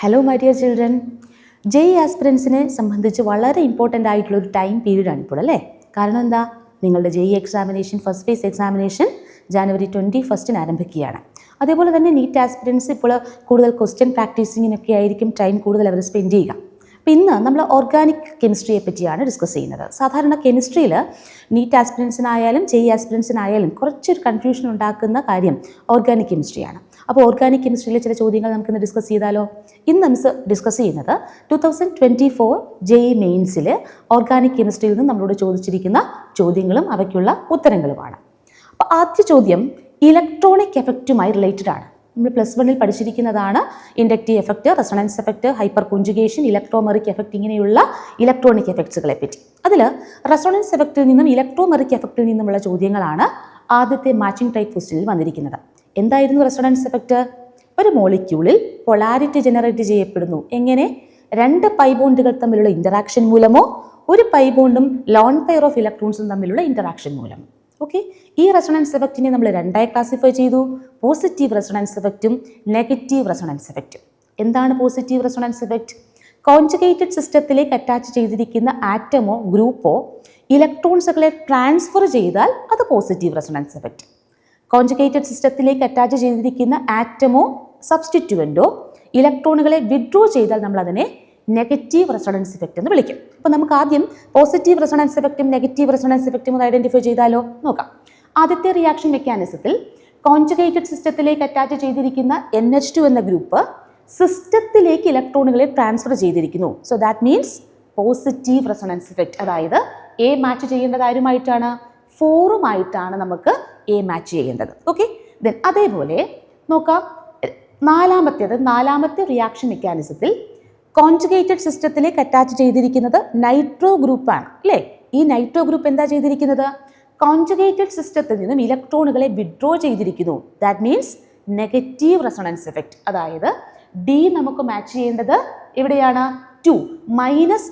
Hello my dear children, JEE ആസ്പിറൻസിനെ സംബന്ധിച്ച് വളരെ ഇമ്പോർട്ടൻ്റ് ആയിട്ടുള്ളൊരു ടൈം പീരീഡാണ് ഇപ്പോൾ അല്ലേ. കാരണം എന്താ, നിങ്ങളുടെ JEE examination first phase examination January 21 ആരംഭിക്കുകയാണ്. അതേപോലെ തന്നെ നീറ്റ് ആസ്പിറൻസ് ഇപ്പോൾ കൂടുതൽ ക്വസ്റ്റ്യൻ പ്രാക്ടീസിങ്ങിനൊക്കെ ആയിരിക്കും ടൈം കൂടുതൽ അവർ സ്പെൻഡ് ചെയ്യുക. അപ്പോൾ ഇന്ന് നമ്മൾ ഓർഗാനിക് കെമിസ്ട്രിയെ പറ്റിയാണ് ഡിസ്കസ് ചെയ്യുന്നത്. സാധാരണ കെമിസ്ട്രിയിൽ നീറ്റ് ആസ്പിറൻസിനായാലും ജെഇ ആസ്പിറൻസിനായാലും കുറച്ചൊരു കൺഫ്യൂഷൻ ഉണ്ടാക്കുന്ന കാര്യം ഓർഗാനിക് കെമിസ്ട്രിയാണ്. അപ്പോൾ ഓർഗാനിക് കെമിസ്ട്രിയിലെ ചില ചോദ്യങ്ങൾ നമുക്കിന്ന് ഡിസ്കസ് ചെയ്താലോ. ഇന്ന് നമുക്ക് ഡിസ്കസ് ചെയ്യുന്നത് 2024 ജെഇ മെയിൻസിൽ ഓർഗാനിക് കെമിസ്ട്രിയിൽ നിന്ന് നമ്മളോട് ചോദിച്ചിരിക്കുന്ന ചോദ്യങ്ങളും അവയ്ക്കുള്ള ഉത്തരങ്ങളുമാണ്. അപ്പോൾ ആദ്യ ചോദ്യം ഇലക്ട്രോണിക് എഫക്റ്റുമായി റിലേറ്റഡ് ആണ്. നമ്മൾ +1 പഠിച്ചിരിക്കുന്നതാണ് inductive effect, resonance effect, hyperconjugation, electromeric effect, ഇങ്ങനെയുള്ള ഇലക്ട്രോണിക് എഫക്ട്സുകളെ പറ്റി. അതിൽ റെസൊണൻസ് എഫക്റ്റിൽ നിന്നും ഇലക്ട്രോമെറിക് എഫക്റ്റിൽ നിന്നുമുള്ള ചോദ്യങ്ങളാണ് ആദ്യത്തെ മാച്ചിങ് ടൈപ്പ് ക്വസ്റ്റ്യനിൽ വന്നിരിക്കുന്നത്. എന്തായിരുന്നു റെസൊണൻസ് എഫക്റ്റ്? ഒരു മോളിക്യൂളിൽ പൊളാരിറ്റി ജനറേറ്റ് ചെയ്യപ്പെടുന്നു. എങ്ങനെ? 2 പൈ ബോണ്ടുകൾ തമ്മിലുള്ള ഇന്ററാക്ഷൻ മൂലമോ ഒരു പൈ ബോണ്ടും ലോൺ പെയർ ഓഫ് ഇലക്ട്രോൺസും തമ്മിലുള്ള ഇന്ററാക്ഷൻ മൂലം. ഓക്കെ, ഈ റെസൊണൻസ് എഫക്റ്റിനെ നമ്മൾ രണ്ടായി ക്ലാസിഫൈ ചെയ്തു. പോസിറ്റീവ് റെസൊണൻസ് എഫക്റ്റും നെഗറ്റീവ് റെസൊണൻസ് എഫക്റ്റും. എന്താണ് പോസിറ്റീവ് റെസൊണൻസ് എഫക്റ്റ്? കോൺജുഗേറ്റഡ് സിസ്റ്റത്തിലേക്ക് അറ്റാച്ച് ചെയ്തിരിക്കുന്ന ആറ്റമോ ഗ്രൂപ്പോ ഇലക്ട്രോൺസുകളെ ട്രാൻസ്ഫർ ചെയ്താൽ അത് പോസിറ്റീവ് റെസൊണൻസ് എഫക്റ്റ്. കോൺജുഗേറ്റഡ് സിസ്റ്റത്തിലേക്ക് അറ്റാച്ച് ചെയ്തിരിക്കുന്ന ആറ്റമോ സബ്സ്റ്റിറ്റ്യൂവൻറ്റോ ഇലക്ട്രോണുകളെ വിഡ്രോ ചെയ്താൽ നമ്മൾ അതിനെ നെഗറ്റീവ് റെസൊണൻസ് എഫക്റ്റ് എന്ന് വിളിക്കും. അപ്പോൾ നമുക്ക് ആദ്യം പോസിറ്റീവ് റെസൊണൻസ് എഫക്റ്റും നെഗറ്റീവ് റെസൊണൻസ് എഫക്റ്റും ഒന്ന് ഐഡന്റിഫൈ ചെയ്താലോ. നോക്കാം. ആദ്യത്തെ റിയാക്ഷൻ മെക്കാനിസത്തിൽ കോൺജുഗേറ്റഡ് സിസ്റ്റത്തിലേക്ക് അറ്റാച്ച് ചെയ്തിരിക്കുന്ന NH2 എന്ന ഗ്രൂപ്പ് സിസ്റ്റത്തിലേക്ക് ഇലക്ട്രോണുകളെ ട്രാൻസ്ഫർ ചെയ്തിരിക്കുന്നു. So that means positive resonance effect. അതായത് എ മാച്ച് ചെയ്യേണ്ടത് ആരുമായിട്ടാണ്? 4ഉമായിട്ടാണ് നമുക്ക് എ മാച്ച് ചെയ്യേണ്ടത്. ഓക്കെ, ദെൻ അതേപോലെ നോക്കാം. നാലാമത്തെ റിയാക്ഷൻ മെക്കാനിസത്തിൽ കോൺജുഗേറ്റഡ് സിസ്റ്റത്തിലേക്ക് അറ്റാച്ച് ചെയ്തിരിക്കുന്നത് നൈട്രോ ഗ്രൂപ്പാണ് അല്ലേ. ഈ നൈട്രോ ഗ്രൂപ്പ് എന്താ ചെയ്തിരിക്കുന്നത്? കോൺജുഗേറ്റഡ് സിസ്റ്റത്തിൽ നിന്നും ഇലക്ട്രോണുകളെ വിഡ്രോ ചെയ്തിരിക്കുന്നു. That means negative resonance effect. അതായത് ഡി നമുക്ക് മാച്ച് ചെയ്യേണ്ടത് എവിടെയാണ്? 2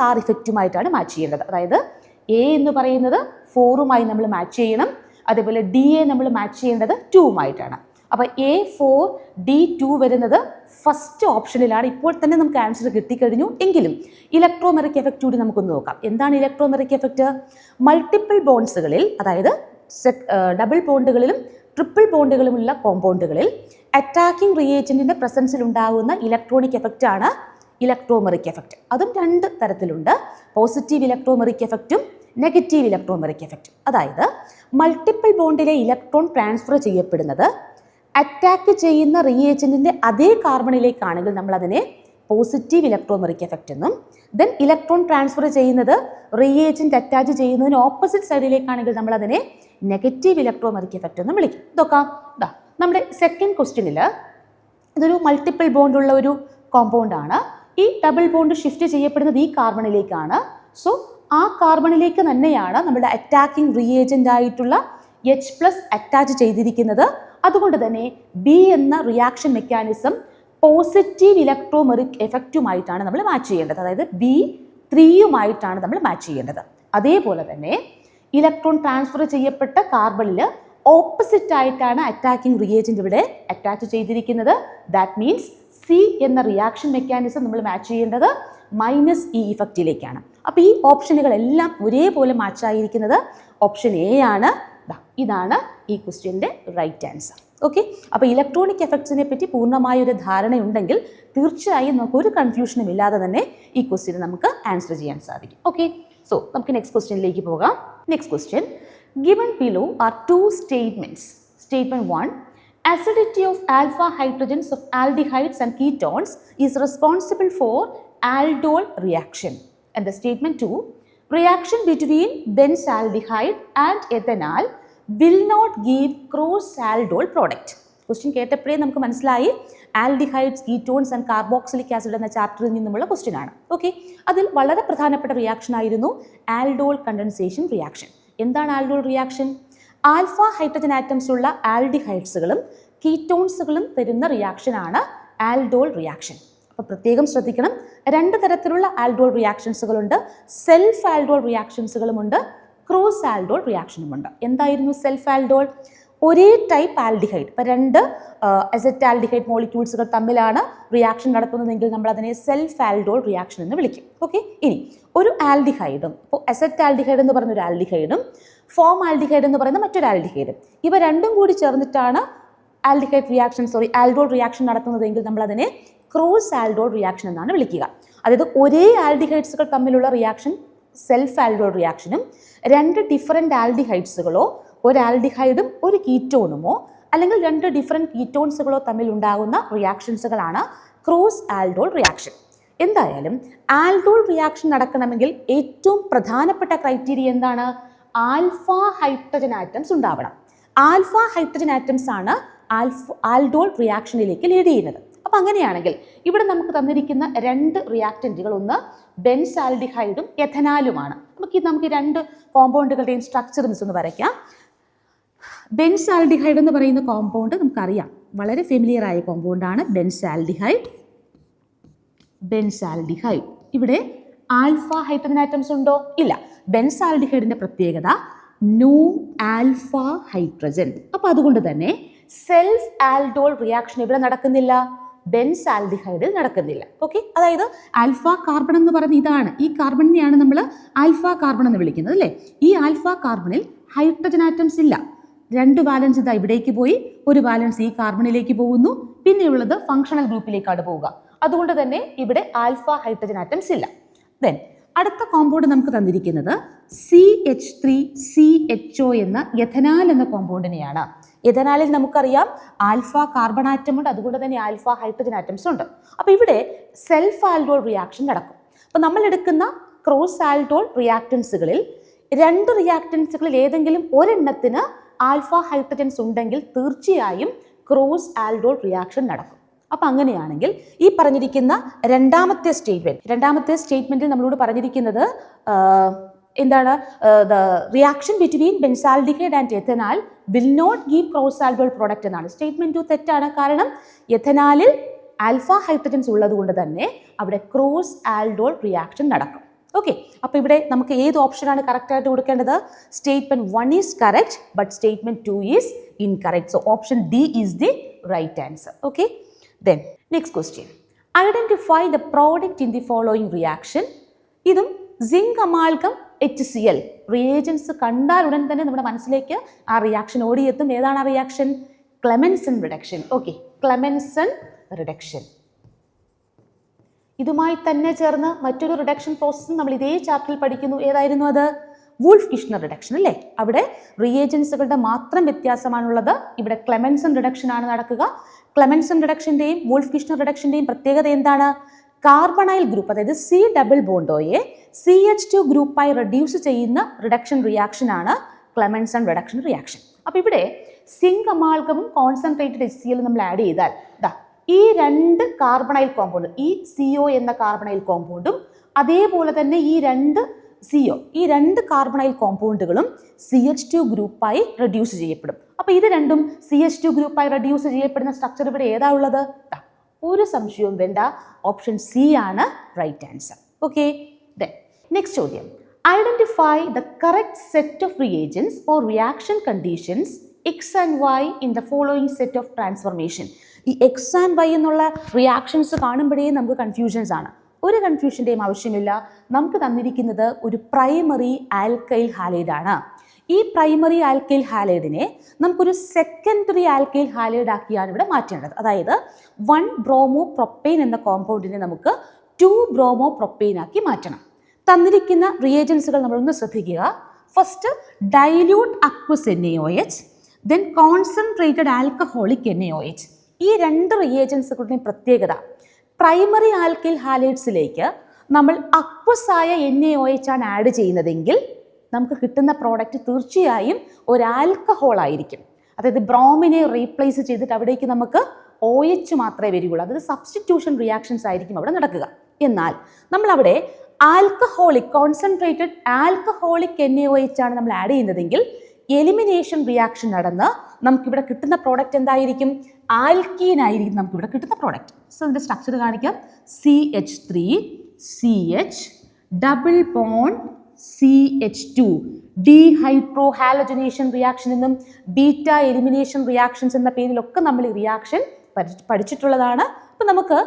-R ഇഫക്റ്റുമായിട്ടാണ് മാച്ച് ചെയ്യേണ്ടത്. അതായത് എ എന്ന് പറയുന്നത് 4ഉമായി നമ്മൾ മാച്ച് ചെയ്യണം. അതേപോലെ ഡി എ നമ്മൾ മാച്ച് ചെയ്യേണ്ടത് 2ഉമായിട്ടാണ്. അപ്പോൾ A4D2 വരുന്നത് ഫസ്റ്റ് ഓപ്ഷനിലാണ്. ഇപ്പോൾ തന്നെ നമുക്ക് ആൻസർ കിട്ടിക്കഴിഞ്ഞു. എങ്കിലും ഇലക്ട്രോമെറിക് എഫക്റ്റ് കൂടി നമുക്കൊന്ന് നോക്കാം. എന്താണ് ഇലക്ട്രോമെറിക് എഫക്റ്റ്? മൾട്ടിപ്പിൾ ബോൺസുകളിൽ, അതായത് ഡബിൾ ബോണ്ടുകളിലും ട്രിപ്പിൾ ബോണ്ടുകളുമുള്ള കോമ്പൗണ്ടുകളിൽ അറ്റാക്കിംഗ് റിയേജന്റിന്റെ പ്രസൻസിൽ ഉണ്ടാകുന്ന ഇലക്ട്രോണിക് എഫക്റ്റ് ആണ് ഇലക്ട്രോമെറിക് എഫക്റ്റ്. അതും 2 തരത്തിലുണ്ട്. പോസിറ്റീവ് ഇലക്ട്രോമെറിക് എഫക്റ്റും നെഗറ്റീവ് ഇലക്ട്രോമെറിക് എഫക്റ്റും. അതായത് മൾട്ടിപ്പിൾ ബോണ്ടിലെ ഇലക്ട്രോൺ ട്രാൻസ്ഫർ ചെയ്യപ്പെടുന്നത് അറ്റാക്ക് ചെയ്യുന്ന റിയേജന്റിന്റെ അതേ കാർബണിലേക്കാണെങ്കിൽ നമ്മൾ അതിനെ പോസിറ്റീവ് ഇലക്ട്രോമെറിക് എഫക്റ്റ് എന്നും, ദെൻ ഇലക്ട്രോൺ ട്രാൻസ്ഫർ ചെയ്യുന്നത് റിയേജന്റ് അറ്റാച്ച് ചെയ്യുന്നതിന് ഓപ്പോസിറ്റ് സൈഡിലേക്കാണെങ്കിൽ നമ്മൾ അതിനെ നെഗറ്റീവ് ഇലക്ട്രോമെറിക് എഫക്റ്റ് എന്നും വിളിക്കും. ഇതൊക്കെ നമ്മുടെ സെക്കൻഡ് ക്വസ്റ്റ്യനിൽ ഇതൊരു മൾട്ടിപ്പിൾ ബോണ്ട് ഉള്ള ഒരു കോമ്പൗണ്ട് ആണ്. ഈ ഡബിൾ ബോണ്ട് ഷിഫ്റ്റ് ചെയ്യപ്പെടുന്നത് ഈ കാർബണിലേക്കാണ്. സോ ആ കാർബണിലേക്ക് തന്നെയാണ് നമ്മുടെ അറ്റാക്കിംഗ് റിയേജന്റ് ആയിട്ടുള്ള H+ അറ്റാച്ച് ചെയ്തിരിക്കുന്നത്. അതുകൊണ്ട് തന്നെ ബി എന്ന റിയാക്ഷൻ മെക്കാനിസം പോസിറ്റീവ് ഇലക്ട്രോമെറിക് എഫക്റ്റുമായിട്ടാണ് നമ്മൾ മാച്ച് ചെയ്യേണ്ടത്. അതായത് B3യുമായിട്ടാണ് നമ്മൾ മാച്ച് ചെയ്യേണ്ടത്. അതേപോലെ തന്നെ ഇലക്ട്രോൺ ട്രാൻസ്ഫർ ചെയ്യപ്പെട്ട കാർബണിൽ ഓപ്പോസിറ്റ് ആയിട്ടാണ് അറ്റാക്കിംഗ് റിയേജന്റ് ഇവിടെ അറ്റാച്ച് ചെയ്തിരിക്കുന്നത്. ദാറ്റ് മീൻസ് സി എന്ന റിയാക്ഷൻ മെക്കാനിസം നമ്മൾ മാച്ച് ചെയ്യേണ്ടത് -E ഇഫക്റ്റിലേക്കാണ്. അപ്പോൾ ഈ ഓപ്ഷനുകളെല്ലാം ഒരേപോലെ മാച്ച് ആയിരിക്കുന്നത് ഓപ്ഷൻ എ ആണ്. ഇതാണ് ഈ ക്വസ്റ്റ്യൻ്റെ റൈറ്റ് ആൻസർ. ഓക്കെ, അപ്പോൾ ഇലക്ട്രോണിക് എഫക്ട്സിനെ പറ്റി പൂർണ്ണമായൊരു ധാരണയുണ്ടെങ്കിൽ തീർച്ചയായും നമുക്ക് ഒരു കൺഫ്യൂഷനും ഇല്ലാതെ തന്നെ ഈ ക്വസ്റ്റ്യന് നമുക്ക് ആൻസർ ചെയ്യാൻ സാധിക്കും. ഓക്കെ, സോ നമുക്ക് നെക്സ്റ്റ് ക്വസ്റ്റ്യനിലേക്ക് പോകാം. Next question, given below are 2 statements. Statement 1, acidity of alpha hydrogens of aldehydes and ketones is responsible for aldol reaction. And the statement 2, reaction between benzaldehyde and ethanol will not give cross aldol product. Question കേട്ടപ്പോഴേ നമുക്ക് മനസ്സിലായി aldehydes, ketones and carboxylic acid എന്ന ചാപ്റ്ററിൽ നിന്നുമുള്ള question ആണ്. Okay, അതിൽ വളരെ പ്രധാനപ്പെട്ട റിയാക്ഷൻ ആയിരുന്നു ആൽഡോൾ കണ്ടൻസേഷൻ റിയാക്ഷൻ. എന്താണ് aldol reaction? Alpha hydrogen atoms ഉള്ള ആൽഡിഹൈഡ്സുകളും കീറ്റോൺസുകളും തരുന്ന റിയാക്ഷനാണ് ആൽഡോൾ റിയാക്ഷൻ. അപ്പോൾ പ്രത്യേകം ശ്രദ്ധിക്കണം, 2 തരത്തിലുള്ള ആൽഡോൾ റിയാക്ഷൻസുകളുണ്ട്. സെൽഫ് ആൽഡോൾ റിയാക്ഷൻസുകളുമുണ്ട്, ക്രോസ് ആൽഡോൾ റിയാക്ഷനുമുണ്ട്. എന്തായിരുന്നു സെൽഫ് ആൽഡോൾ? ഒരേ ടൈപ്പ് ആൽഡിഹൈഡ്, ഇപ്പോൾ രണ്ട് അസെറ്റാൽഡിഹൈഡ് മോളിക്യൂൾസുകൾ തമ്മിലാണ് റിയാക്ഷൻ നടത്തുന്നതെങ്കിൽ നമ്മൾ അതിനെ സെൽഫ് ആൽഡോൾ റിയാക്ഷൻ എന്ന് വിളിക്കും. ഓക്കെ, ഇനി ഒരു ആൽഡിഹൈഡും, ഇപ്പോൾ അസെറ്റാൽഡിഹൈഡ് എന്ന് പറയുന്ന ഒരു ആൽഡിഹൈഡും ഫോം ആൽഡിഹൈഡ് എന്ന് പറയുന്ന മറ്റൊരു ആൽഡിഹൈഡും, ഇവ രണ്ടും കൂടി ചേർന്നിട്ടാണ് ആൽഡോൾ റിയാക്ഷൻ നടത്തുന്നതെങ്കിൽ നമ്മൾ അതിനെ ക്രോസ് ആൽഡോൾ റിയാക്ഷൻ എന്നാണ് വിളിക്കുക. അതായത് ഒരേ ആൽഡിഹൈഡ്സുകൾ തമ്മിലുള്ള റിയാക്ഷൻ സെൽഫ് ആൽഡോൾ റിയാക്ഷനും രണ്ട് ഡിഫറെൻ്റ് ആൽഡിഹൈഡ്സുകളോ ഒരു ആൽഡിഹൈഡും ഒരു കീറ്റോണുമോ അല്ലെങ്കിൽ രണ്ട് ഡിഫറെൻറ്റ് കീറ്റോൺസുകളോ തമ്മിൽ ഉണ്ടാകുന്ന റിയാക്ഷൻസുകളാണ് ക്രോസ് ആൽഡോൾ റിയാക്ഷൻ. എന്തായാലും ആൽഡോൾ റിയാക്ഷൻ നടക്കണമെങ്കിൽ ഏറ്റവും പ്രധാനപ്പെട്ട ക്രൈറ്റീരിയ എന്താണ്? ആൽഫ ഹൈഡ്രജൻ ആറ്റംസ് ഉണ്ടാവണം. ആൽഫ ഹൈഡ്രജൻ ആറ്റംസ് ആണ് ആൽഡോൾ റിയാക്ഷനിലേക്ക് ലീഡ് ചെയ്യുന്നത്. അപ്പം അങ്ങനെയാണെങ്കിൽ ഇവിടെ നമുക്ക് തന്നിരിക്കുന്ന രണ്ട് റിയാക്റ്റൻറ്റുകൾ, ഒന്ന് ബെൻസാൽഡിഹൈഡും എഥനാലുമാണ്. നമുക്ക് ഈ രണ്ട് കോമ്പൗണ്ടുകളുടെയും സ്ട്രക്ചർ ഒന്ന് വരയ്ക്കാം. ബെൻസാൽഡിഹൈഡ് എന്ന് പറയുന്ന കോമ്പൗണ്ട് നമുക്കറിയാം, വളരെ ഫെമിലിയർ ആയ കോമ്പൗണ്ടാണ് ബെൻസാൽഡിഹൈഡ്. ഇവിടെ ആൽഫ ഹൈഡ്രജൻ ആറ്റംസ് ഉണ്ടോ? ഇല്ല. ബെൻസാൽഡിഹൈഡിൻ്റെ പ്രത്യേകത നോ ആൽഫ ഹൈഡ്രജൻ. അപ്പോൾ അതുകൊണ്ട് തന്നെ സെൽഫ് ആൽഡോൾ റിയാക്ഷൻ ഇവിടെ നടക്കുന്നില്ല, ബെൻസാൽഡിഹൈഡിൽ നടക്കുന്നില്ല. ഓക്കെ, അതായത് ആൽഫ കാർബൺ എന്ന് പറയുന്ന ഇതാണ്, ഈ കാർബണിനെയാണ് നമ്മൾ ആൽഫ കാർബൺ എന്ന് വിളിക്കുന്നത് അല്ലേ. ഈ ആൽഫ കാർബണിൽ ഹൈഡ്രജൻ ആറ്റംസ് ഇല്ല. രണ്ട് വാലൻസ് ഇതാ ഇവിടേക്ക് പോയി, ഒരു വാലൻസ് ഈ കാർബണിലേക്ക് പോകുന്നു, പിന്നെയുള്ളത് ഫങ്ഷണൽ ഗ്രൂപ്പിലേക്കാണ് പോവുക. അതുകൊണ്ട് തന്നെ ഇവിടെ ആൽഫ ഹൈഡ്രജൻ ആറ്റംസ് ഇല്ല. ദെൻ അടുത്ത കോമ്പൗണ്ട് നമുക്ക് തന്നിരിക്കുന്നത് CH3CHO എന്ന എഥനാൽ എന്ന കോമ്പൗണ്ടിനെയാണ്. എഥനാലിൽ നമുക്കറിയാം ആൽഫ കാർബൺ ആറ്റം ഉണ്ട്, അതുകൊണ്ട് തന്നെ ആൽഫ ഹൈഡ്രജൻ ആറ്റംസ് ഉണ്ട്. അപ്പോൾ ഇവിടെ സെൽഫ് ആൽഡോൾ റിയാക്ഷൻ നടക്കും. അപ്പോൾ നമ്മൾ എടുക്കുന്ന ക്രോസ് ആൽഡോൾ റിയാക്റ്റൻസുകളിൽ രണ്ട് റിയാക്റ്റൻസുകളിൽ ഏതെങ്കിലും ഒരെണ്ണത്തിന് ആൽഫ ഹൈഡ്രജൻസ് ഉണ്ടെങ്കിൽ തീർച്ചയായും ക്രോസ് ആൽഡോൾ റിയാക്ഷൻ നടക്കും. അപ്പം അങ്ങനെയാണെങ്കിൽ ഈ പറഞ്ഞിരിക്കുന്ന രണ്ടാമത്തെ സ്റ്റേറ്റ്മെൻറ്റിൽ നമ്മളോട് പറഞ്ഞിരിക്കുന്നത് എന്താണ്? The reaction between benzaldehyde and ethanal will not give cross aldol product എന്നാണ്. സ്റ്റേറ്റ്മെൻറ്റ് 2 തെറ്റാണ്. കാരണം എഥനാലിൽ ആൽഫ ഹൈഡ്രജൻസ് ഉള്ളത് കൊണ്ട് തന്നെ അവിടെ ക്രോസ് ആൽഡോൾ റിയാക്ഷൻ നടക്കും. ഓക്കെ, അപ്പോൾ ഇവിടെ നമുക്ക് ഏത് ഓപ്ഷനാണ് കറക്റ്റായിട്ട് കൊടുക്കേണ്ടത്? Statement 1 is correct but statement 2 is incorrect. So option D is the right answer. Okay, then next question, identify the product in the following reaction. ഇതും സിങ്ക് അമാൽഗം HCl റിയേജൻസ് കണ്ടാൽ ഉടൻ തന്നെ നമ്മുടെ മനസ്സിലേക്ക് ആ റിയാക്ഷൻ ഓടിയെത്തും. ഏതാണ് ആ reaction? Clemmensen reduction. Okay, Clemmensen reduction. ഇതുമായി തന്നെ ചേർന്ന് മറ്റൊരു റിഡക്ഷൻ പ്രോസസ്സും നമ്മൾ ഇതേ ചാപ്റ്ററിൽ പഠിക്കുന്നു. ഏതായിരുന്നു അത്? വൂൾഫ് കിഷ്ണർ റിഡക്ഷൻ അല്ലേ. അവിടെ റിയേജൻസുകളുടെ മാത്രം വ്യത്യാസമാണുള്ളത്. ഇവിടെ ക്ലെമൻസൺ റിഡക്ഷൻ ആണ് നടക്കുക. ക്ലെമൻസൺ റിഡക്ഷൻ്റെയും വൂൾഫ് കിഷ്ണർ റിഡക്ഷൻ്റെയും പ്രത്യേകത എന്താണ്? കാർബണൈൽ ഗ്രൂപ്പ്, അതായത് C ഡബിൾ ബോണ്ടോയെ CH2 ഗ്രൂപ്പായി റെഡ്യൂസ് ചെയ്യുന്ന റിഡക്ഷൻ റിയാക്ഷനാണ് ക്ലെമൻസൺ റിഡക്ഷൻ റിയാക്ഷൻ. അപ്പോൾ ഇവിടെ സിങ്ക് അമാൽഗമും കോൺസെൻട്രേറ്റഡ് HCl നമ്മൾ ആഡ് ചെയ്താൽ ഈ രണ്ട് കാർബണൈൽ കോമ്പൗണ്ട്, ഈ CO എന്ന കാർബണൈൽ കോമ്പൗണ്ടും അതേപോലെ തന്നെ ഈ രണ്ട് കാർബണൈൽ കോമ്പൗണ്ടുകളും CH2 ഗ്രൂപ്പായി റെഡ്യൂസ് ചെയ്യപ്പെടും. അപ്പോൾ ഇത് രണ്ടും CH2 ഗ്രൂപ്പായി റെഡ്യൂസ് ചെയ്യപ്പെടുന്ന സ്ട്രക്ചർ ഇവിടെ ഏതാ ഉള്ളത്? ഒരു സംശയവും വേണ്ട, ഓപ്ഷൻ C ആണ് റൈറ്റ് ആൻസർ. ഓക്കെ, നെക്സ്റ്റ് ചോദ്യം, identify the correct set of reagents or reaction conditions X and Y in the following set of transformation. ഈ X and Y എന്നുള്ള റിയാക്ഷൻസ് കാണുമ്പോഴേ നമുക്ക് കൺഫ്യൂഷൻസ് ആണ്. ഒരു കൺഫ്യൂഷൻ്റെയും ആവശ്യമില്ല. നമുക്ക് തന്നിരിക്കുന്നത് ഒരു പ്രൈമറി ആൽക്കൈൽ ഹാലൈഡ് ആണ്. ഈ പ്രൈമറി ആൽക്കൈൽ ഹാലൈഡിനെ നമുക്കൊരു സെക്കൻഡറി ആൽക്കൈൽ ഹാലൈഡ് ആക്കിയാണ് ഇവിടെ മാറ്റേണ്ടത്. അതായത് 1 ബ്രോമോ പ്രൊപ്പെയിൻ എന്ന കോമ്പൗണ്ടിനെ നമുക്ക് 2 ബ്രോമോ പ്രൊപ്പെയിൻ ആക്കി മാറ്റണം. തന്നിരിക്കുന്ന റിയേജൻസുകൾ നമ്മളൊന്ന് ശ്രദ്ധിക്കുക. First dilute aqueous NaOH, then concentrated alcoholic NaOH. ഈ രണ്ട് റിയേജൻസുകളുടെയും പ്രത്യേകത, പ്രൈമറി ആൽക്കൈൽ ഹാലൈഡ്സിലേക്ക് നമ്മൾ അക്വസ് ആയ NaOH ആണ് ആഡ് ചെയ്യുന്നതെങ്കിൽ നമുക്ക് കിട്ടുന്ന പ്രോഡക്റ്റ് തീർച്ചയായും ഒരു ആൽക്കഹോൾ ആയിരിക്കും. അതായത് ബ്രോമിനെ റീപ്ലേസ് ചെയ്തിട്ട് അവിടേക്ക് നമുക്ക് OH മാത്രമേ വരികയുള്ളൂ. അതായത് സബ്സ്റ്റിറ്റ്യൂഷൻ റിയാക്ഷൻസ് ആയിരിക്കും അവിടെ നടക്കുക. എന്നാൽ നമ്മളവിടെ ആൽക്കഹോളിക് കോൺസെൻട്രേറ്റഡ് ആൽക്കഹോളിക് NaOH ആണ് നമ്മൾ ആഡ് ചെയ്യുന്നതെങ്കിൽ എലിമിനേഷൻ റിയാക്ഷൻ നടന്ന് നമുക്കിവിടെ കിട്ടുന്ന പ്രോഡക്റ്റ് എന്തായിരിക്കും? ആൽക്കീൻ ആയിരിക്കും നമുക്കിവിടെ കിട്ടുന്ന പ്രോഡക്റ്റ്. സോ ഇതിൻ്റെ സ്ട്രക്ചർ കാണിക്കാം. CH3CH double bond CH2 dehydro halogenation reaction എന്നും ബീറ്റ എലിമിനേഷൻ റിയാക്ഷൻസ് എന്ന പേരിലൊക്കെ നമ്മൾ ഈ റിയാക്ഷൻ പഠിച്ചിട്ടുള്ളതാണ്. അപ്പം നമുക്ക്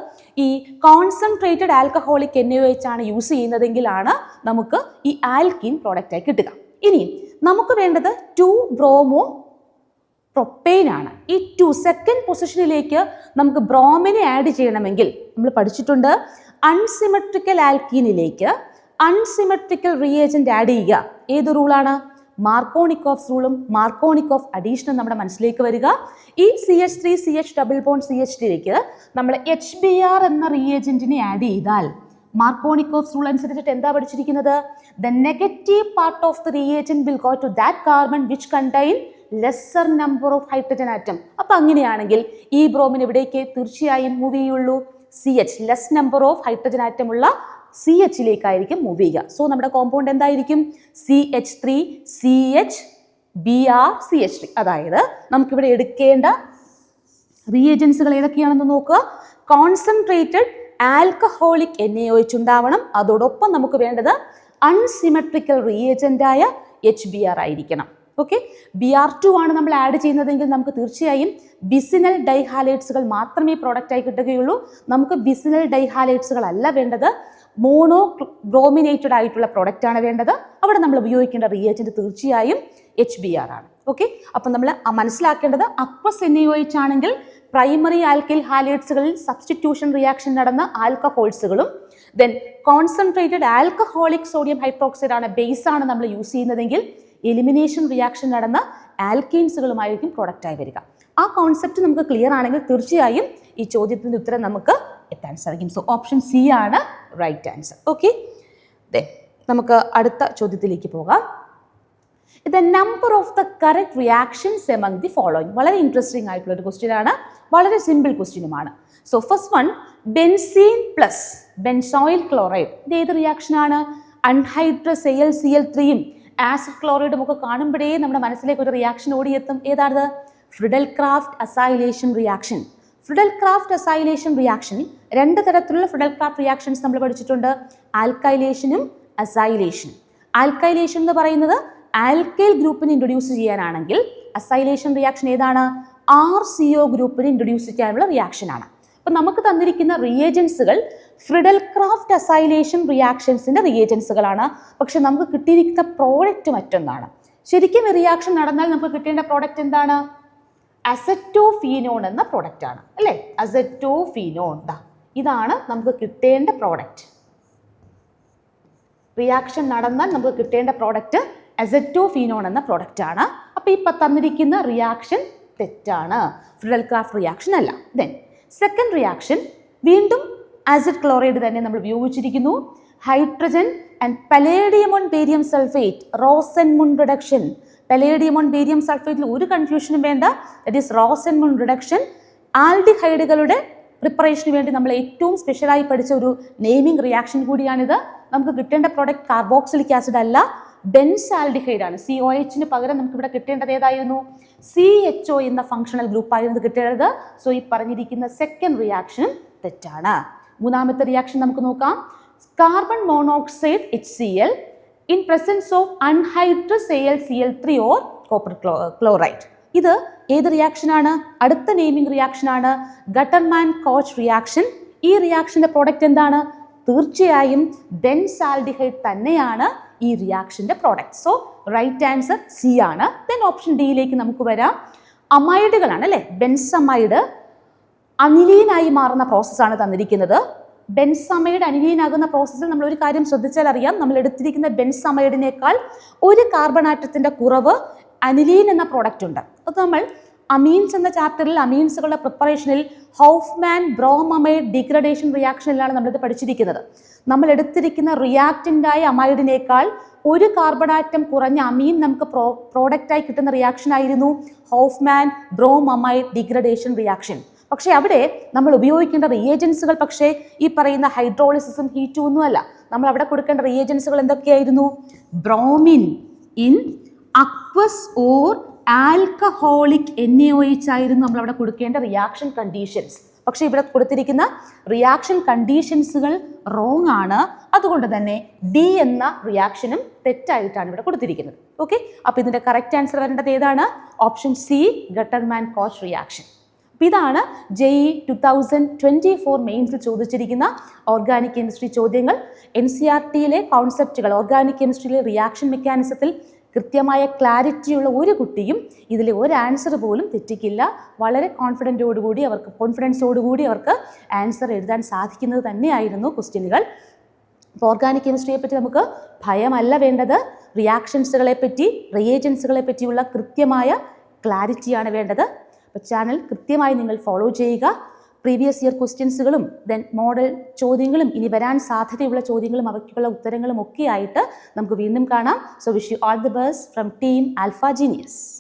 ഈ കോൺസെൻട്രേറ്റഡ് ആൽക്കഹോളിക് NaOH ആണ് യൂസ് ചെയ്യുന്നതെങ്കിലാണ് നമുക്ക് ഈ ആൽക്കീൻ പ്രോഡക്റ്റായി കിട്ടുക. ഇനി നമുക്ക് വേണ്ടത് 2-ബ്രോമോ പ്രൊപ്പെയിൻ ആണ്. ഈ സെക്കൻഡ് പൊസിഷനിലേക്ക് നമുക്ക് ബ്രോമിനെ ആഡ് ചെയ്യണമെങ്കിൽ നമ്മൾ പഠിച്ചിട്ടുണ്ട്, അൺസിമെട്രിക്കൽ ആൽക്കീനിലേക്ക് അൺസിമെട്രിക്കൽ റിയേജന്റ് ആഡ് ചെയ്യുക. ഏത് റൂളാണ്? മാർക്കോണിക്കോഫ് റൂളും മാർക്കോണിക്കോഫ് അഡീഷനും നമ്മുടെ മനസ്സിലേക്ക് വരിക. ഈ CH3CH ഡബിൾ ബോണ്ട് CH3യിലേക്ക് നമ്മൾ HBr എന്ന റിയേജന്റിനെ ആഡ് ചെയ്താൽ മാർക്കോണിക്കോഫ് റൂൾ അനുസരിച്ചിട്ട് എന്താ പഠിച്ചിരിക്കുന്നത്? The negative part of the reagent will go to that carbon which contain lesser number of hydrogen atom. അപ്പം അങ്ങനെയാണെങ്കിൽ ഈ ബ്രോമിൻ എവിടേക്ക് തീർച്ചയായും മൂവ് ചെയ്യുള്ളൂ? CH, less number of hydrogen atom ഉള്ള CHയിലേക്കായിരിക്കും മൂവ് ചെയ്യുക. സോ നമ്മുടെ കോമ്പൗണ്ട് എന്തായിരിക്കും? CH3CHBr അതായത് നമുക്കിവിടെ എടുക്കേണ്ട റിയേജൻസുകൾ ഏതൊക്കെയാണെന്ന് നോക്കുക. കോൺസെൻട്രേറ്റഡ് ആൽക്കഹോളിക് NaOH ഉണ്ടാവണം. അതോടൊപ്പം നമുക്ക് വേണ്ടത് അൺസിമെട്രിക്കൽ റിയേജന്റായ HBr ആയിരിക്കണം. ഓക്കെ, Br2 ആണ് നമ്മൾ ആഡ് ചെയ്യുന്നതെങ്കിൽ നമുക്ക് തീർച്ചയായും ബിസിനൽ ഡൈഹാലേറ്റ്സുകൾ മാത്രമേ പ്രോഡക്റ്റ് ആയി കിട്ടുകയുള്ളൂ. നമുക്ക് ബിസിനൽ ഡൈഹാലേറ്റ്സുകൾ അല്ല വേണ്ടത്, മോണോ ബ്രോമിനേറ്റഡ് ആയിട്ടുള്ള പ്രോഡക്റ്റ് ആണ് വേണ്ടത്. അവിടെ നമ്മൾ ഉപയോഗിക്കേണ്ട റിയേജന്റ് തീർച്ചയായും HBr ആണ്. ഓക്കെ, അപ്പം നമ്മൾ മനസ്സിലാക്കേണ്ടത് അക്വസ് NaOH ആണെങ്കിൽ പ്രൈമറി ആൽക്കൈൽ ഹാലേറ്റ്സുകളിൽ സബ്സ്റ്റിറ്റ്യൂഷൻ റിയാക്ഷൻ നടന്ന ആൽക്കഹോൾസുകളും then concentrated alcoholic sodium hydroxide ആണ് ബേസ് ആണ് നമ്മൾ യൂസ് ചെയ്യുന്നതെങ്കിൽ എലിമിനേഷൻ റിയാക്ഷൻ നടന്ന ആൽക്കീൻസുകളുമായിരിക്കും പ്രോഡക്റ്റായി വരിക. ആ കോൺസെപ്റ്റ് നമുക്ക് ക്ലിയർ ആണെങ്കിൽ തീർച്ചയായും ഈ ചോദ്യത്തിൻ്റെ ഉത്തരം നമുക്ക് എത്താൻ സാധിക്കും. സോ ഓപ്ഷൻ C ആണ് റൈറ്റ് ആൻസർ. ഓക്കെ, നമുക്ക് അടുത്ത ചോദ്യത്തിലേക്ക് പോകാം. The number of the correct reactions among the following. വളരെ ഇൻട്രസ്റ്റിംഗ് ആയിട്ടുള്ള ഒരു ക്വസ്റ്റ്യൻ ആണ്, വളരെ സിമ്പിൾ ക്വസ്റ്റ്യനുമാണ്. So first one, benzene plus benzoyl chloride. ഇത് ഏത് റിയാക്ഷനാണ്? അൺഹൈഡ്രസ് AlCl3യും ആസിഡ് ക്ലോറൈഡും ഒക്കെ കാണുമ്പോഴേ നമ്മുടെ മനസ്സിലേക്ക് ഒരു റിയാക്ഷൻ ഓടിയെത്തും. ഏതാണ്? Friedel craft acylation reaction. Friedel craft acylation reaction രണ്ട് തരത്തിലുള്ള ഫ്രിഡൽ ക്രാഫ്റ്റ് റിയാക്ഷൻസ് നമ്മൾ പഠിച്ചിട്ടുണ്ട്, ആൽക്കൈലേഷനും അസൈലേഷനും. ആൽക്കൈലേഷൻ എന്ന് പറയുന്നത് ആൽക്കൈൽ ഗ്രൂപ്പിന് ഇൻട്രൊഡ്യൂസ് ചെയ്യാനാണെങ്കിൽ അസൈലേഷൻ റിയാക്ഷൻ ഏതാണ്? RCO ഗ്രൂപ്പിന് ഇൻട്രൊഡ്യൂസ് ചെയ്യാനുള്ള റിയാക്ഷൻ ആണ്. അപ്പം നമുക്ക് തന്നിരിക്കുന്ന റിയേജൻസുകൾ ഫ്രിഡൽ ക്രാഫ്റ്റ് അസൈലേഷൻ റിയാക്ഷൻസിൻ്റെ റിയേജൻസുകളാണ്. പക്ഷെ നമുക്ക് കിട്ടിയിരിക്കുന്ന പ്രോഡക്റ്റ് മറ്റൊന്നാണ്. ശരിക്കും ഈ റിയാക്ഷൻ നടന്നാൽ നമുക്ക് കിട്ടേണ്ട പ്രോഡക്റ്റ് എന്താണ്? അസറ്റോഫീനോൺ എന്ന പ്രോഡക്റ്റ് ആണ്, അല്ലേ? അസറ്റോഫീനോൺ, ഇതാണ് നമുക്ക് കിട്ടേണ്ട പ്രോഡക്റ്റ്. റിയാക്ഷൻ നടന്നാൽ നമുക്ക് കിട്ടേണ്ട പ്രോഡക്റ്റ് അസറ്റോഫീനോൺ എന്ന പ്രോഡക്റ്റ് ആണ്. അപ്പോൾ ഈ തന്നിരിക്കുന്ന റിയാക്ഷൻ തെറ്റാണ്, ഫ്രിഡൽ ക്രാഫ്റ്റ് റിയാക്ഷൻ അല്ല. ദെൻ സെക്കൻഡ് റിയാക്ഷൻ വീണ്ടും ആസിഡ് ക്ലോറൈഡ് തന്നെ നമ്മൾ ഉപയോഗിച്ചിരിക്കുന്നു. Hydrogen and palladium on barium sulphate, Rosenmund reduction. Palladium on barium സൾഫേറ്റിൽ ഒരു കൺഫ്യൂഷനും വേണ്ട, ദറ്റ് ഈസ് റോസൻമുണ്ട് റിഡക്ഷൻ. ആൽഡിഹൈഡുകളുടെ പ്രിപ്പറേഷന് വേണ്ടി നമ്മൾ ഏറ്റവും സ്പെഷ്യലായി പഠിച്ച ഒരു നെയിമിംഗ് റിയാക്ഷൻ കൂടിയാണിത്. നമുക്ക് കിട്ടേണ്ട പ്രോഡക്റ്റ് കാർബോക്സിലിക് ആസിഡ് അല്ല, ബെൻസാൽഡിഹൈഡ് ആണ്. COH പകരം നമുക്ക് ഇവിടെ കിട്ടേണ്ടത് ഏതായിരുന്നു? CHO എന്ന ഫങ്ഷണൽ ഗ്രൂപ്പായിരുന്നു കിട്ടേണ്ടത്. സോ ഈ പറഞ്ഞിരിക്കുന്ന സെക്കൻഡ് റിയാക്ഷനും തെറ്റാണ്. മൂന്നാമത്തെ റിയാക്ഷൻ നമുക്ക് നോക്കാം. Carbon monoxide HCl in presence of anhydrous AlCl3 or copper chloride. ഇത് ഏത് റിയാക്ഷനാണ്? അടുത്ത നെയിമിംഗ് റിയാക്ഷനാണ് ഗട്ടർമാൻ കോച്ച് റിയാക്ഷൻ. ഈ റിയാക്ഷൻ്റെ പ്രോഡക്റ്റ് എന്താണ്? തീർച്ചയായും ബെൻസാൽഡിഹൈഡ് തന്നെയാണ് ഈ റിയാക്ഷൻ്റെ product. So right answer C ആണ്. ദെൻ ഓപ്ഷൻ ഡിയിലേക്ക് നമുക്ക് വരാം. അമൈഡുകളാണ്, അല്ലേ? ബെൻസമൈഡ് അനിലീനായി മാറുന്ന പ്രോസസ്സാണ് തന്നിരിക്കുന്നത്. ബെൻസമൈഡ് അനിലീനാകുന്ന പ്രോസസ്സിൽ നമ്മൾ ഒരു കാര്യം ശ്രദ്ധിച്ചാൽ അറിയാം, നമ്മൾ എടുത്തിരിക്കുന്ന ബെൻസമൈഡിനേക്കാൾ ഒരു കാർബൺ ആറ്റത്തിൻ്റെ കുറവ് അനിലീൻ എന്ന പ്രോഡക്റ്റ് ഉണ്ട്. അത് നമ്മൾ അമീൻസ് എന്ന ചാപ്റ്ററിൽ അമീൻസുകളുടെ പ്രിപ്പറേഷനിൽ ഹൗഫ്മാൻ ബ്രോമമൈഡ് ഡിഗ്രഡേഷൻ റിയാക്ഷനിലാണ് നമ്മളിത് പഠിച്ചിരിക്കുന്നത്. നമ്മൾ എടുത്തിരിക്കുന്ന റിയാക്റ്റൻ്റായ അമൈഡിനേക്കാൾ ഒരു കാർബൺ ആറ്റം കുറഞ്ഞ അമീൻ നമുക്ക് പ്രോഡക്റ്റായി കിട്ടുന്ന റിയാക്ഷൻ ആയിരുന്നു ഹൗഫ്മാൻ ബ്രോമമൈഡ് ഡിഗ്രഡേഷൻ റിയാക്ഷൻ. പക്ഷേ അവിടെ നമ്മൾ ഉപയോഗിക്കേണ്ട റിയേജൻസുകൾ പക്ഷേ ഈ പറയുന്ന ഹൈഡ്രോളിസിസും ഹീറ്റും ഒന്നുമല്ല. നമ്മൾ അവിടെ കൊടുക്കേണ്ട റിയേജൻസുകൾ എന്തൊക്കെയായിരുന്നു? Bromine in aqueous or alcoholic NaOH ആയിരുന്നു നമ്മൾ അവിടെ കൊടുക്കേണ്ട റിയാക്ഷൻ കണ്ടീഷൻസ്. പക്ഷേ ഇവിടെ കൊടുത്തിരിക്കുന്ന റിയാക്ഷൻ കണ്ടീഷൻസുകൾ റോങ് ആണ്. അതുകൊണ്ട് തന്നെ ഡി എന്ന റിയാക്ഷനും തെറ്റായിട്ടാണ് ഇവിടെ കൊടുത്തിരിക്കുന്നത്. ഓക്കെ, അപ്പോൾ ഇതിൻ്റെ കറക്റ്റ് ആൻസർ വരേണ്ടത് ഏതാണ്? Option C, Gattermann Koch reaction. അപ്പോൾ ഇതാണ് JEE 2024 മെയിൻസിൽ ചോദിച്ചിരിക്കുന്ന ഓർഗാനിക് കെമിസ്ട്രി ചോദ്യങ്ങൾ. NCERTയിലെ കോൺസെപ്റ്റുകൾ ഓർഗാനിക് കെമിസ്ട്രിയിലെ റിയാക്ഷൻ മെക്കാനിസത്തിൽ കൃത്യമായ ക്ലാരിറ്റിയുള്ള ഒരു കുട്ടിയും ഇതിലെ ഒരു ആൻസർ പോലും തെറ്റിക്കില്ല. വളരെ കോൺഫിഡൻസോടുകൂടി അവർക്ക് ആൻസർ എഴുതാൻ സാധിക്കുന്നത് തന്നെയായിരുന്നു ക്വസ്റ്റ്യനുകൾ. അപ്പോൾ ഓർഗാനിക് കെമിസ്ട്രിയെ പറ്റി നമുക്ക് ഭയമല്ല വേണ്ടത്, റിയാക്ഷൻസുകളെ പറ്റി, റിയേജൻസുകളെ പറ്റിയുള്ള കൃത്യമായ ക്ലാരിറ്റിയാണ് വേണ്ടത്. അപ്പോൾ ചാനൽ കൃത്യമായി നിങ്ങൾ ഫോളോ ചെയ്യുക. പ്രീവിയസ് ഇയർ ക്വസ്റ്റ്യൻസുകളും ദെൻ മോഡൽ ചോദ്യങ്ങളും ഇനി വരാൻ സാധ്യതയുള്ള ചോദ്യങ്ങളും അവയ്ക്കുള്ള ഉത്തരങ്ങളും ഒക്കെ ആയിട്ട് നമുക്ക് വീണ്ടും കാണാം. So wish you all the best from team alpha genius.